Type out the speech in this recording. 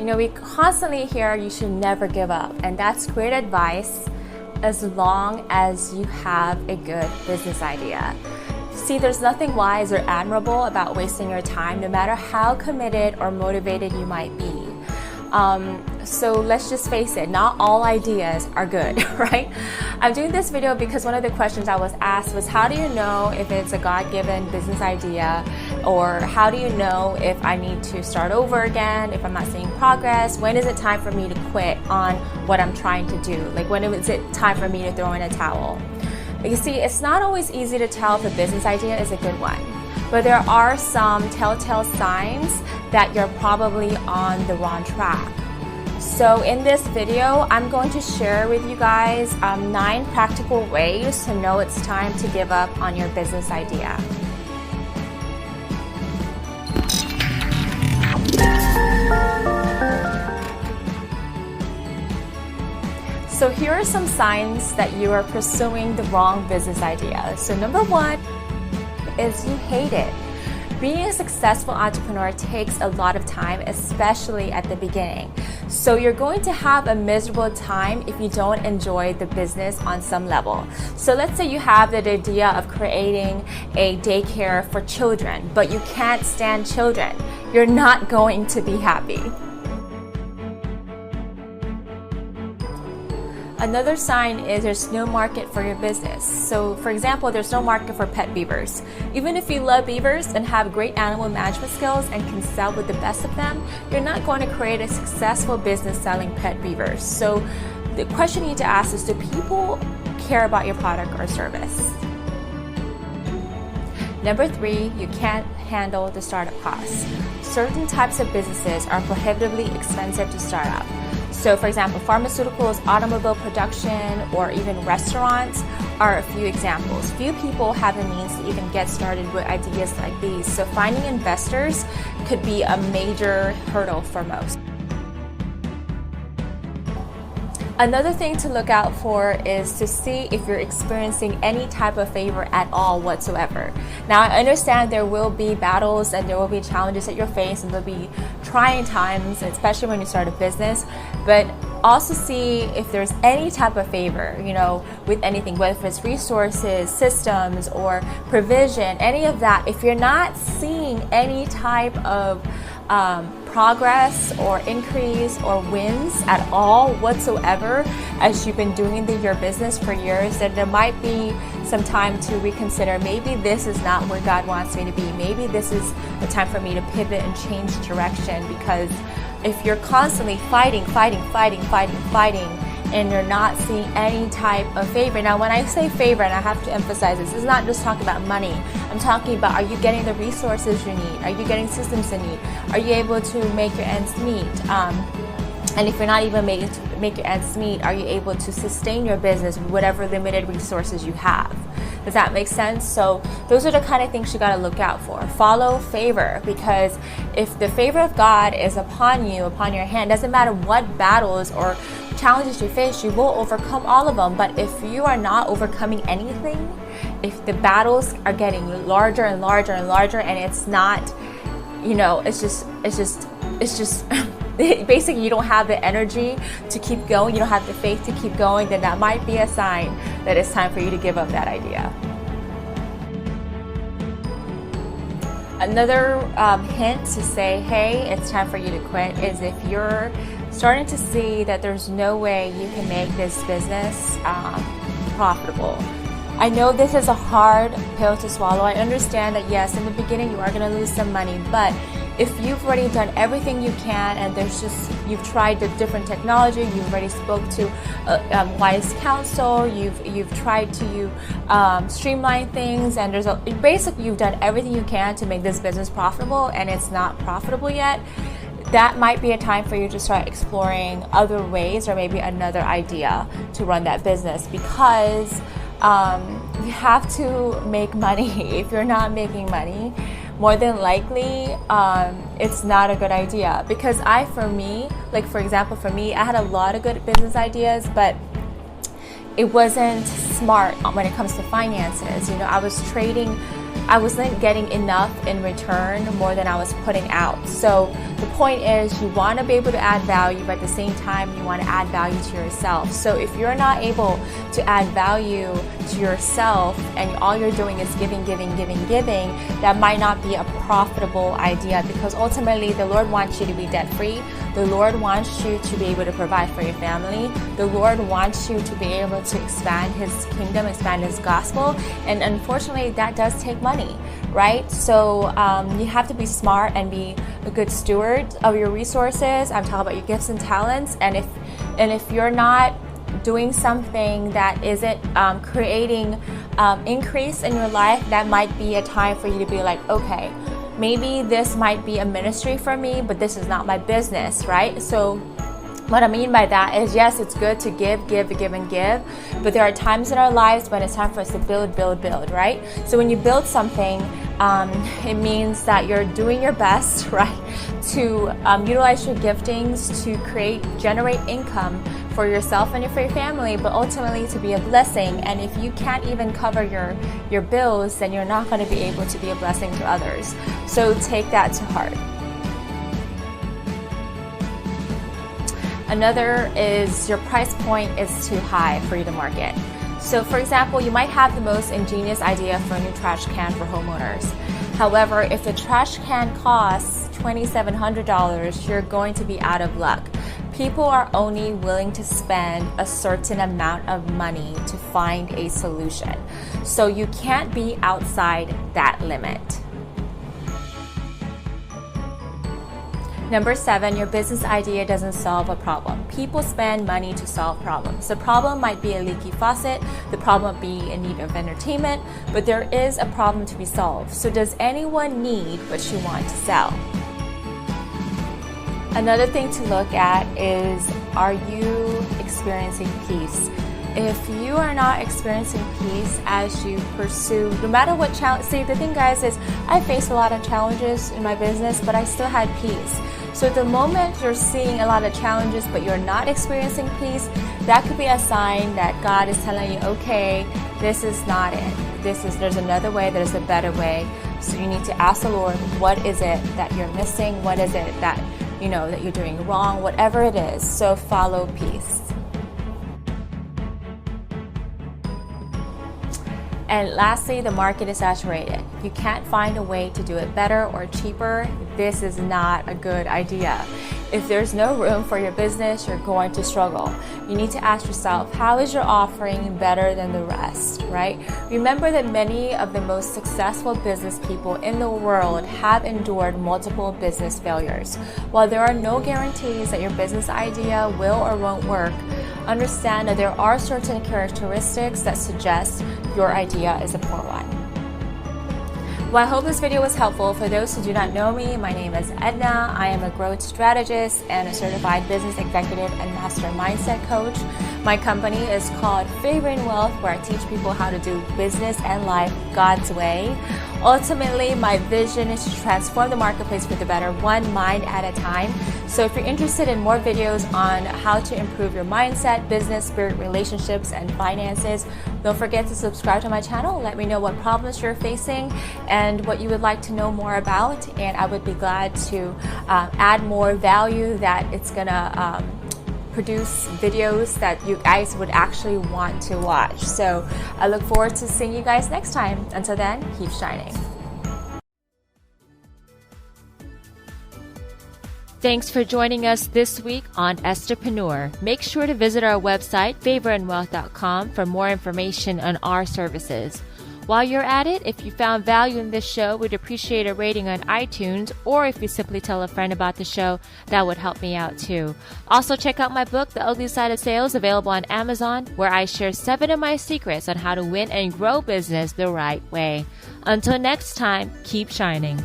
We constantly hear you should never give up, and that's great advice as long as you have a good business idea. See, there's nothing wise or admirable about wasting your time, no matter how committed or motivated you might be. So let's just face it, not all ideas are good, right? I'm doing this video because one of the questions I was asked was, how do you know if it's a God-given business idea? Or how do you know if I need to start over again, if I'm not seeing progress? When is it time for me to quit on what I'm trying to do? Like, when is it time for me to throw in a towel? You see, it's not always easy to tell if a business idea is a good one, but there are some telltale signs that you're probably on the wrong track. So in this video, I'm going to share with you guys 9 practical ways to know it's time to give up on your business idea. So here are some signs that you are pursuing the wrong business idea. So number 1 is you hate it. Being a successful entrepreneur takes a lot of time, especially at the beginning. So you're going to have a miserable time if you don't enjoy the business on some level. So let's say you have the idea of creating a daycare for children, but you can't stand children. You're not going to be happy. Another sign is there's no market for your business. So for example, there's no market for pet beavers. Even if you love beavers and have great animal management skills and can sell with the best of them, you're not going to create a successful business selling pet beavers. So the question you need to ask is, do people care about your product or service? Number 3, you can't handle the startup costs. Certain types of businesses are prohibitively expensive to start up. So for example, pharmaceuticals, automobile production, or even restaurants are a few examples. Few people have the means to even get started with ideas like these. So finding investors could be a major hurdle for most. Another thing to look out for is to see if you're experiencing any type of favor at all whatsoever. Now, I understand there will be battles and there will be challenges that you're facing, and there'll be trying times, especially when you start a business, but also see if there's any type of favor, with anything, whether it's resources, systems, or provision, any of that. If you're not seeing any type of progress or increase or wins at all whatsoever as you've been doing your business for years, then there might be some time to reconsider. Maybe this is not where God wants me to be. Maybe this is the time for me to pivot and change direction, because if you're constantly fighting, and you're not seeing any type of favor. Now, when I say favor, and I have to emphasize this is not just talking about money. I'm talking about, are you getting the resources you need? Are you getting systems you need? Are you able to make your ends meet? And if you're not even able to make your ends meet, are you able to sustain your business with whatever limited resources you have? Does that make sense? So those are the kind of things you got to look out for. Follow favor, because if the favor of God is upon you, upon your hand, doesn't matter what battles or challenges you face, you will overcome all of them. But if you are not overcoming anything, if the battles are getting larger and larger and larger, and it's not, it's just basically you don't have the energy to keep going, you don't have the faith to keep going, then that might be a sign that it's time for you to give up that idea. Another hint to say, hey, it's time for you to quit, is if you're starting to see that there's no way you can make this business profitable. I know this is a hard pill to swallow. I understand that, yes, in the beginning you are going to lose some money, but if you've already done everything you can, and you've tried the different technology, you've already spoke to wise counsel, you've tried to streamline things, and basically you've done everything you can to make this business profitable, and it's not profitable yet, that might be a time for you to start exploring other ways or maybe another idea to run that business, because you have to make money. If you're not making money, more than likely it's not a good idea. Because for me, I had a lot of good business ideas, but it wasn't smart when it comes to finances. I wasn't getting enough in return more than I was putting out. So The point is you want to be able to add value, but at the same time, you want to add value to yourself. So if you're not able to add value to yourself and all you're doing is giving, that might not be a profitable idea, because ultimately the Lord wants you to be debt free. The Lord wants you to be able to provide for your family. The Lord wants you to be able to expand His kingdom, expand His gospel. And unfortunately, that does take money, right? So you have to be smart and be a good steward of your resources. I'm talking about your gifts and talents. And if you're not doing something that isn't creating increase in your life, that might be a time for you to be like, okay, maybe this might be a ministry for me, but this is not my business, right? So what I mean by that is, yes, it's good to give, but there are times in our lives when it's time for us to build, right? So when you build something, it means that you're doing your best, right, to utilize your giftings to generate income for yourself and for your family, but ultimately to be a blessing. And if you can't even cover your bills, then you're not going to be able to be a blessing to others. So take that to heart. Another is your price point is too high for you to market. So for example, you might have the most ingenious idea for a new trash can for homeowners. However, if the trash can costs $2,700, you're going to be out of luck. People are only willing to spend a certain amount of money to find a solution. So you can't be outside that limit. Number 7, your business idea doesn't solve a problem. People spend money to solve problems. The problem might be a leaky faucet, the problem might be in need of entertainment, but there is a problem to be solved. So does anyone need what you want to sell? Another thing to look at is, are you experiencing peace? If you are not experiencing peace as you pursue, no matter what challenge, see, the thing, guys, is I faced a lot of challenges in my business, but I still had peace. So the moment you're seeing a lot of challenges, but you're not experiencing peace, that could be a sign that God is telling you, okay, this is not it. There's another way, there's a better way. So you need to ask the Lord, what is it that you're missing? What is it that you're doing wrong? Whatever it is. So follow peace. And lastly, the market is saturated. If you can't find a way to do it better or cheaper, this is not a good idea. If there's no room for your business, you're going to struggle. You need to ask yourself, how is your offering better than the rest, right? Remember that many of the most successful business people in the world have endured multiple business failures. While there are no guarantees that your business idea will or won't work, understand that there are certain characteristics that suggest your idea is a poor one. Well, I hope this video was helpful. For those who do not know me, my name is Edna. I am a growth strategist and a certified business executive and master mindset coach. My company is called Favor and Wealth, where I teach people how to do business and life God's way. Ultimately, my vision is to transform the marketplace for the better, one mind at a time. So if you're interested in more videos on how to improve your mindset, business, spirit, relationships, and finances, don't forget to subscribe to my channel. Let me know what problems you're facing and what you would like to know more about. And I would be glad to add more value that it's gonna produce videos that you guys would actually want to watch. So I look forward to seeing you guys next time. Until then, keep shining. Thanks for joining us this week on Estherpreneur. Make sure to visit our website, favorandwealth.com, for more information on our services. While you're at it, if you found value in this show, we'd appreciate a rating on iTunes, or if you simply tell a friend about the show, that would help me out too. Also, check out my book, The Ugly Side of Sales, available on Amazon, where I share 7 of my secrets on how to win and grow business the right way. Until next time, keep shining.